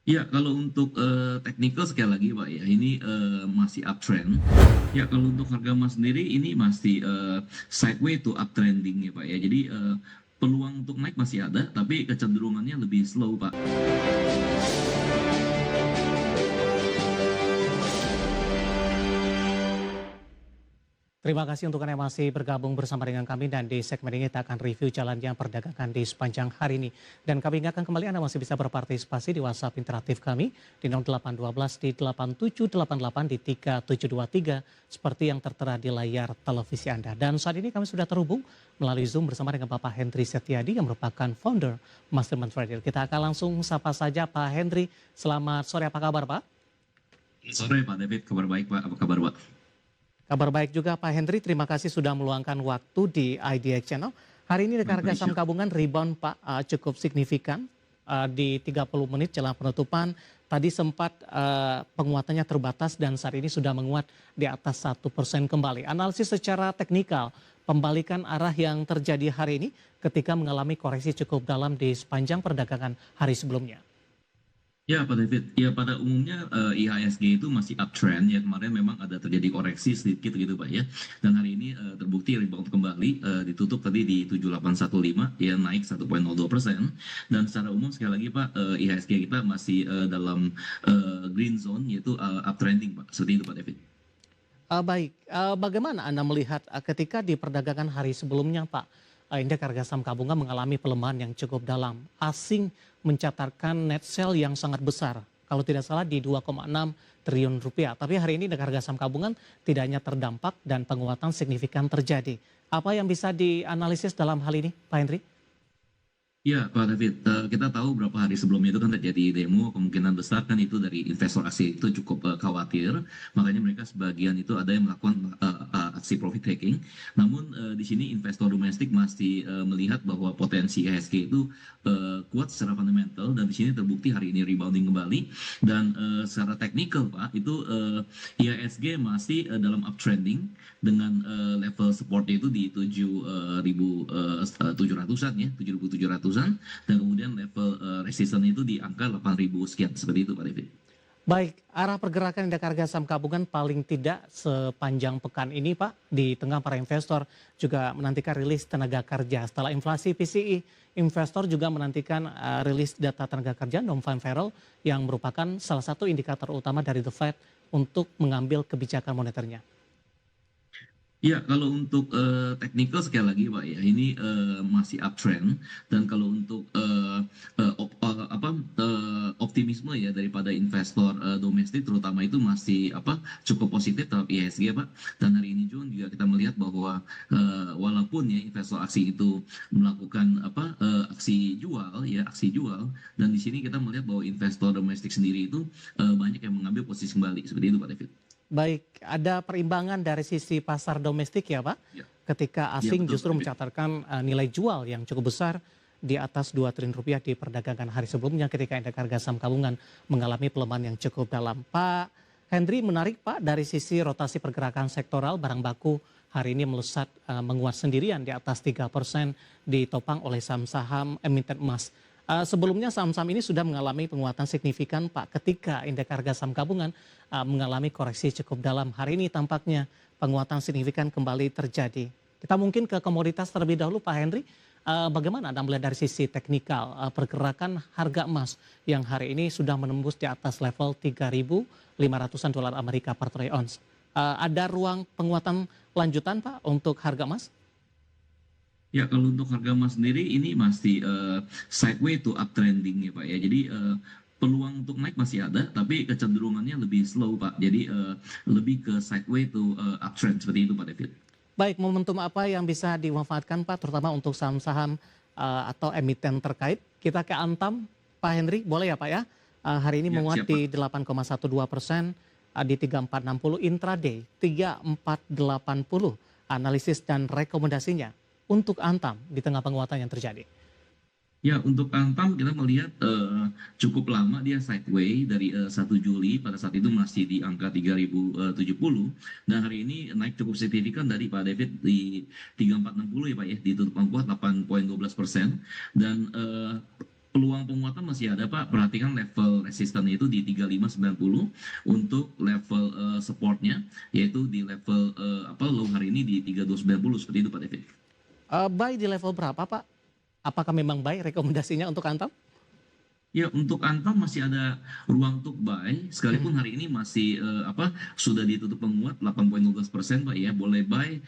Ya, kalau untuk technical sekali lagi Pak ya, ini masih uptrend. Ya, kalau untuk harga emas sendiri ini masih sideway to uptrending ya Pak ya. Jadi peluang untuk naik masih ada, tapi kecenderungannya lebih slow Pak. Terima kasih untuk Anda yang masih bergabung bersama dengan kami dan di segmen ini kita akan review jalannya perdagangan di sepanjang hari ini. Dan kami ingatkan kembali Anda masih bisa berpartisipasi di WhatsApp interaktif kami di 0812 di 8788 di 3723 seperti yang tertera di layar televisi Anda. Dan saat ini kami sudah terhubung melalui Zoom bersama dengan Bapak Hendri Setiadi yang merupakan founder Mastermind Trader. Kita akan langsung sapa saja Pak Hendri. Selamat sore, apa kabar Pak? Sore Pak David, kabar baik Pak, apa kabar Pak? Kabar baik juga Pak Hendri, terima kasih sudah meluangkan waktu di IDX Channel. Hari ini harga saham gabungan rebound Pak cukup signifikan di 30 menit jelang penutupan. Tadi sempat penguatannya terbatas dan saat ini sudah menguat di atas 1% kembali. Analisis secara teknikal, pembalikan arah yang terjadi hari ini ketika mengalami koreksi cukup dalam di sepanjang perdagangan hari sebelumnya. Ya Pak David, ya pada umumnya IHSG itu masih uptrend ya, kemarin memang ada terjadi koreksi sedikit gitu Pak ya. Dan hari ini terbukti rebound kembali, ditutup tadi di 7815 ya, naik 1,02%. Dan secara umum sekali lagi Pak, IHSG kita masih dalam green zone, yaitu uptrending Pak, seperti itu Pak David. Baik, bagaimana Anda melihat ketika di perdagangan hari sebelumnya Pak, indeks harga saham gabungan mengalami pelemahan yang cukup dalam. Asing mencatatkan net sell yang sangat besar, kalau tidak salah di 2,6 triliun rupiah. Tapi hari ini indeks harga saham gabungan tidak hanya terdampak dan penguatan signifikan terjadi. Apa yang bisa dianalisis dalam hal ini, Pak Hendri? Ya, Pak David, kita tahu beberapa hari sebelumnya itu kan terjadi demo, kemungkinan besar kan itu dari investor asing itu cukup khawatir, makanya mereka sebagian itu ada yang melakukan aksi profit taking. Namun di sini investor domestik masih melihat bahwa potensi IHSG itu kuat secara fundamental, dan di sini terbukti hari ini rebounding kembali. Dan secara teknikal Pak, itu IHSG masih dalam uptrending dengan level supportnya itu di 7.700-an ya, 7.700-an, dan kemudian level resisten itu di angka 8.000 sekian, seperti itu Pak David. Baik, arah pergerakan indeks harga saham gabungan paling tidak sepanjang pekan ini Pak, di tengah para investor juga menantikan rilis tenaga kerja. Setelah inflasi PCE, investor juga menantikan rilis data tenaga kerja non-farm payroll yang merupakan salah satu indikator utama dari The Fed untuk mengambil kebijakan moneternya. Ya, kalau untuk technical sekali lagi Pak ya, ini masih uptrend. Dan kalau untuk optimisme ya daripada investor domestik terutama itu masih cukup positif terhadap IHSG Pak. Dan hari ini juga kita melihat bahwa walaupun ya investor asing itu melakukan aksi jual, dan di sini kita melihat bahwa investor domestik sendiri itu banyak yang mengambil posisi kembali, seperti itu Pak David. Baik, ada perimbangan dari sisi pasar domestik ya Pak, Ya, ketika ya asing betul Pak justru David. mencatatkan nilai jual yang cukup besar di atas 2 triliun rupiah di perdagangan hari sebelumnya ketika indeks harga saham gabungan mengalami pelemahan yang cukup dalam. Pak Hendri, menarik Pak dari sisi rotasi pergerakan sektoral barang baku hari ini melesat menguat sendirian di atas 3% ditopang oleh saham-saham emiten emas. Sebelumnya saham-saham ini sudah mengalami penguatan signifikan Pak ketika indeks harga saham gabungan mengalami koreksi cukup dalam. Hari ini tampaknya penguatan signifikan kembali terjadi. Kita mungkin ke komoditas terlebih dahulu Pak Hendri. Bagaimana Anda melihat dari sisi teknikal pergerakan harga emas yang hari ini sudah menembus di atas level 3.500-an dolar Amerika per troy ounce. Ada ruang penguatan lanjutan Pak untuk harga emas? Ya, kalau untuk harga emas sendiri ini masih sideway to uptrending ya Pak ya. Jadi peluang untuk naik masih ada, tapi kecenderungannya lebih slow Pak. Jadi lebih ke sideway to uptrend, seperti itu Pak David. Baik, momentum apa yang bisa dimanfaatkan Pak, terutama untuk saham-saham atau emiten terkait? Kita ke Antam, Pak Henry, boleh ya Pak ya? Hari ini Ya, menguat siapa? di 8,12% di 3460 intraday, 3480 analisis dan rekomendasinya untuk Antam di tengah penguatan yang terjadi. Ya, untuk Antam kita melihat cukup lama dia sideway dari 1 Juli, pada saat itu masih di angka 3070, dan hari ini naik cukup signifikan dari Pak David di 3460 ya Pak ya, ditutup kuat 8,12%. Dan peluang penguatan masih ada Pak. Perhatikan level resistannya itu di 3590, untuk level supportnya yaitu di level low hari ini di 3290, seperti itu Pak David. Buy di level berapa Pak? Apakah memang buy rekomendasinya untuk Antam? Ya, untuk Antam masih ada ruang untuk buy, Mhm. sekalipun hari ini masih sudah ditutup menguat 8,12% Pak ya. Boleh buy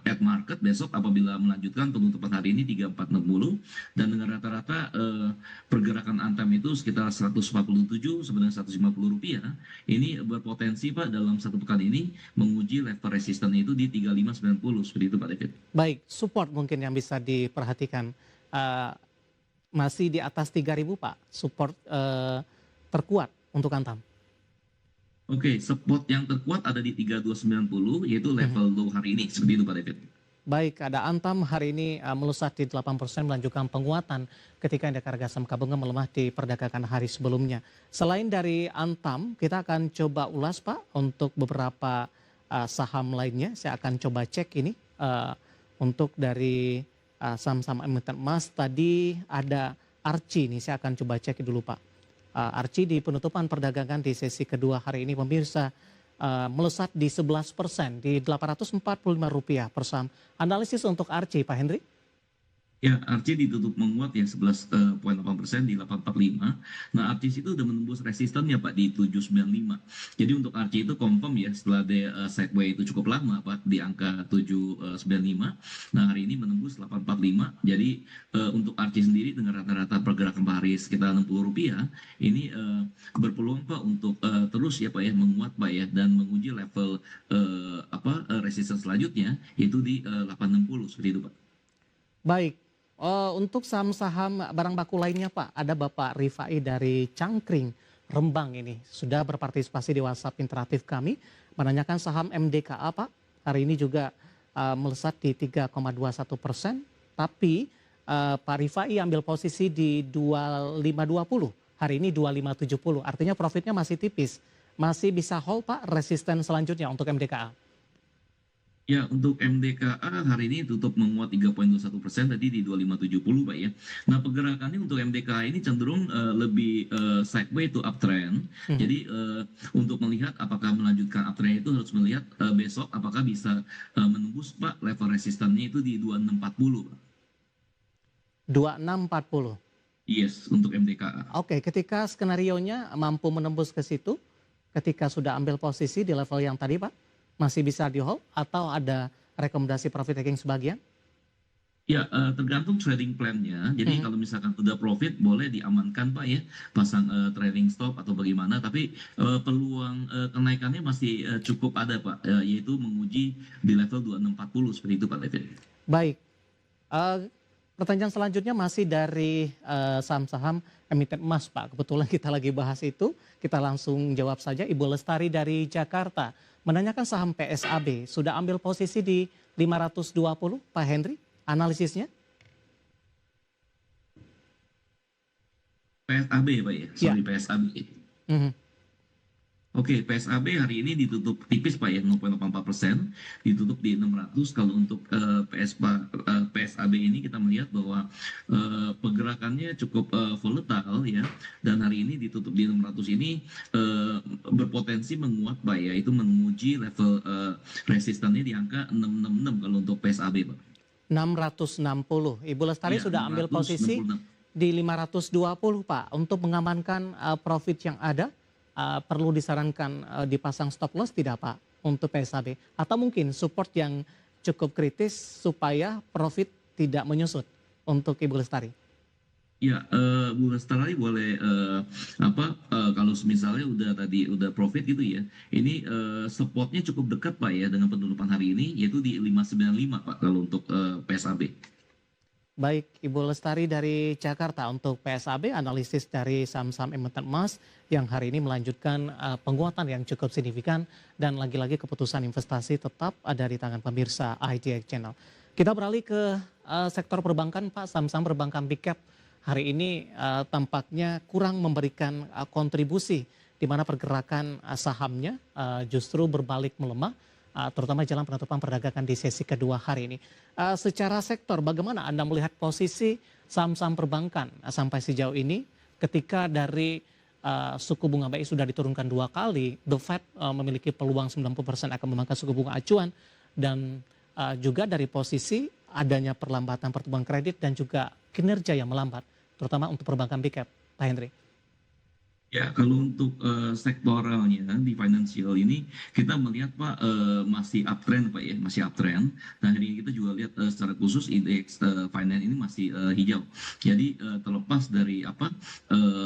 at market besok apabila melanjutkan penutupan hari ini 3460, dan dengan rata-rata pergerakan Antam itu sekitar 147 sebenarnya 150 rupiah. Ini berpotensi Pak dalam satu pekan ini menguji level resisten itu di 3590, seperti itu Pak David. Baik, support mungkin yang bisa diperhatikan. Eh, Masih di atas 3.000 Pak, support terkuat untuk Antam. Oke, support yang terkuat ada di 3290, yaitu Mhm. level low hari ini, seperti itu Pak David. Baik, ada Antam hari ini melesat di 8% melanjutkan penguatan ketika indeks harga saham gabungan melemah di perdagangan hari sebelumnya. Selain dari Antam, kita akan coba ulas Pak untuk beberapa saham lainnya. Saya akan coba cek ini untuk dari saham-saham emiten emas. Tadi ada Archie nih, saya akan coba cek dulu Pak. Archie di penutupan perdagangan di sesi kedua hari ini pemirsa melesat di 11% di Rp845 per saham. Analisis untuk Archie, Pak Hendri? Ya, Arcis ditutup menguat ya 11,8% di 845. Nah, Arcis itu udah menembus resistennya Pak di 795. Jadi untuk Arcis itu confirm ya setelah dia sideway itu cukup lama Pak di angka 795. Nah, hari ini menembus 845. Jadi untuk Arcis sendiri dengan rata-rata pergerakan per hari sekitar Rp60, ini berpeluang Pak untuk terus ya Pak ya menguat Pak ya, dan menguji level resisten selanjutnya yaitu di 860, seperti itu Pak. Baik, untuk saham-saham barang baku lainnya Pak, ada Bapak Rifai dari Cangkring, Rembang ini. Sudah berpartisipasi di WhatsApp interaktif kami, menanyakan saham MDKA Pak. Hari ini juga melesat di 3,21%, tapi Pak Rifai ambil posisi di 2520, hari ini 2570, artinya profitnya masih tipis. Masih bisa hold Pak, resisten selanjutnya untuk MDKA. Ya, untuk MDKA hari ini tutup menguat 3,21%, tadi di 2570 Pak ya. Nah, pergerakannya untuk MDKA ini cenderung lebih sideway to uptrend. Mhm. Jadi untuk melihat apakah melanjutkan uptrend itu harus melihat besok apakah bisa menembus Pak level resistannya itu di 2640 Pak. 2640. Yes, untuk MDKA. Oke, ketika skenarionya mampu menembus ke situ, ketika sudah ambil posisi di level yang tadi Pak, masih bisa di hold atau ada rekomendasi profit taking sebagian? Ya, tergantung trading plan-nya. Jadi Mhm. kalau misalkan udah profit boleh diamankan Pak ya, pasang trading stop atau bagaimana. Tapi peluang kenaikannya masih cukup ada Pak, yaitu menguji di level 2640, seperti itu Pak David. Baik, eee, pertanyaan selanjutnya masih dari saham-saham emiten emas Pak. Kebetulan kita lagi bahas itu, kita langsung jawab saja. Ibu Lestari dari Jakarta menanyakan saham PSAB, sudah ambil posisi di 520 Pak Henry, analisisnya? PSAB ya Pak ya, Ya. sorry PSAB. Mhm. Oke, PSAB hari ini ditutup tipis Pak ya, 0,84%, ditutup di 600. Kalau untuk PSAB ini kita melihat bahwa pergerakannya cukup volatile ya, dan hari ini ditutup di 600 ini berpotensi menguat Pak ya, itu menguji level resistannya di angka 666 kalau untuk PSAB Pak. 660. Ibu Lestari Iya, sudah ambil posisi 666. di 520 Pak. Untuk mengamankan profit yang ada, perlu disarankan dipasang stop loss tidak Pak untuk PSAB? Atau mungkin support yang cukup kritis supaya profit tidak menyusut untuk Ibu Lestari? Ya, Bu Lestari boleh kalau misalnya udah profit gitu ya. Ini supportnya cukup dekat Pak ya dengan penutupan hari ini, yaitu di 595 Pak kalau untuk PSAB. Baik, Ibu Lestari dari Jakarta untuk PSAB, analisis dari saham-saham emiten emas yang hari ini melanjutkan penguatan yang cukup signifikan, dan lagi-lagi keputusan investasi tetap ada di tangan pemirsa IDX Channel. Kita beralih ke sektor perbankan Pak, saham-saham perbankan big cap hari ini tampaknya kurang memberikan kontribusi, di mana pergerakan sahamnya justru berbalik melemah. terutama jelang penutupan perdagangan di sesi kedua hari ini. Secara sektor, bagaimana Anda melihat posisi saham-saham perbankan sampai sejauh ini ketika dari suku bunga BI sudah diturunkan 2 kali, The Fed memiliki peluang 90% akan memangkas suku bunga acuan, dan juga dari posisi adanya perlambatan pertumbuhan kredit dan juga kinerja yang melambat, terutama untuk perbankan big cap, Pak Henry. Ya, kalau untuk sektoralnya di financial ini kita melihat Pak masih uptrend Pak ya, masih uptrend. Dan hari ini kita juga lihat secara khusus indeks finance ini masih hijau. Jadi terlepas dari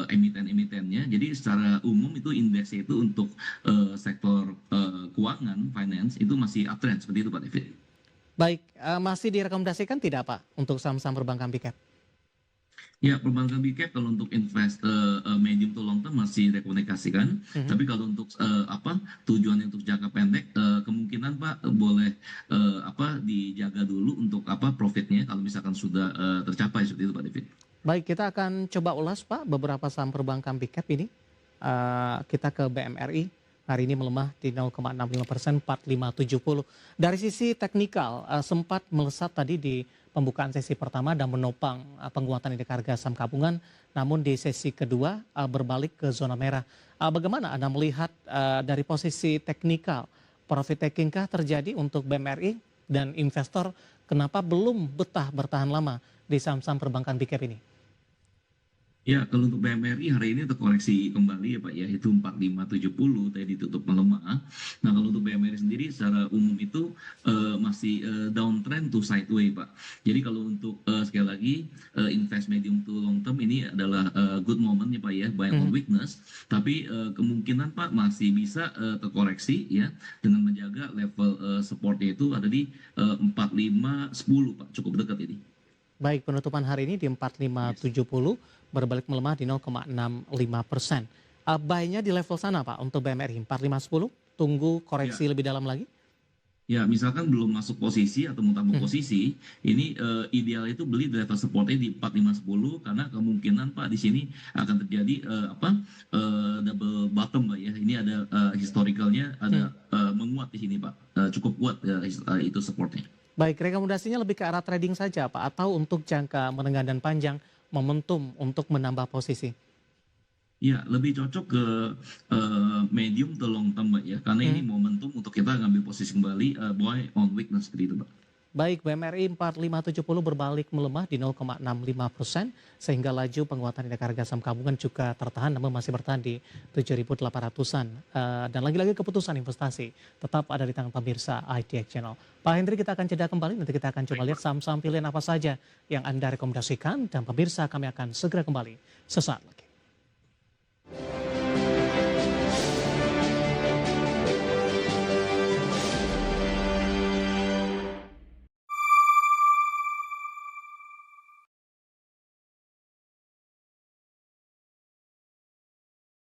emiten-emitennya, jadi secara umum itu indeksnya itu untuk sektor keuangan finance itu masih uptrend seperti itu Pak David. Baik, masih direkomendasikan tidak Pak untuk saham-saham perbankan big cap? Ya, perbankan big cap kalau untuk invest medium to long term masih rekomendasikan. Tapi kalau untuk tujuan untuk jangka pendek, kemungkinan Pak boleh dijaga dulu untuk profitnya kalau misalkan sudah tercapai seperti itu Pak David. Baik, kita akan coba ulas Pak beberapa saham perbankan big cap ini. Kita ke BMRI, hari ini melemah di 0,65%, 4570. Dari sisi teknikal, sempat melesat tadi di pembukaan sesi pertama dan menopang penguatan indeks harga saham gabungan, namun di sesi kedua berbalik ke zona merah. Bagaimana Anda melihat dari posisi teknikal, profit taking kah terjadi untuk BMRI, dan investor kenapa belum betah bertahan lama di saham-saham perbankan big cap ini? Ya, kalau untuk BMRI hari ini terkoreksi kembali ya Pak ya, itu 4570 tadi ditutup melemah. Nah, kalau untuk BMRI sendiri secara umum itu masih downtrend to sideways Pak. Jadi kalau untuk sekali lagi invest medium to long term ini adalah good moment ya Pak ya, buy on weakness. Tapi kemungkinan Pak masih bisa terkoreksi ya dengan menjaga level supportnya itu ada di 4510 Pak, cukup dekat ini. Baik, penutupan hari ini di 4570, berbalik melemah di 0,65%. Buy-nya di level sana Pak untuk BMRI 4510, tunggu koreksi lebih dalam lagi? Ya, misalkan belum masuk posisi atau mau tambah posisi, ini ideal itu beli di level supportnya di 4510 karena kemungkinan Pak di sini akan terjadi double bottom Pak ya. Ini ada historicalnya ada menguat di sini Pak, cukup kuat itu supportnya. Baik, rekomendasinya lebih ke arah trading saja Pak, atau untuk jangka menengah dan panjang momentum untuk menambah posisi? Ya, lebih cocok ke medium to long term Pak ya, karena ini momentum untuk kita ngambil posisi kembali buy on weakness seperti itu Pak. Baik, BMRI 4570 berbalik melemah di 0,65%, sehingga laju penguatan indeks harga saham gabungan juga tertahan namun masih bertahan di 7.800-an. Dan lagi-lagi keputusan investasi tetap ada di tangan pemirsa ITX Channel. Pak Hendri, kita akan jeda kembali, nanti kita akan coba lihat saham-saham pilihan apa saja yang Anda rekomendasikan, dan pemirsa kami akan segera kembali sesaat lagi.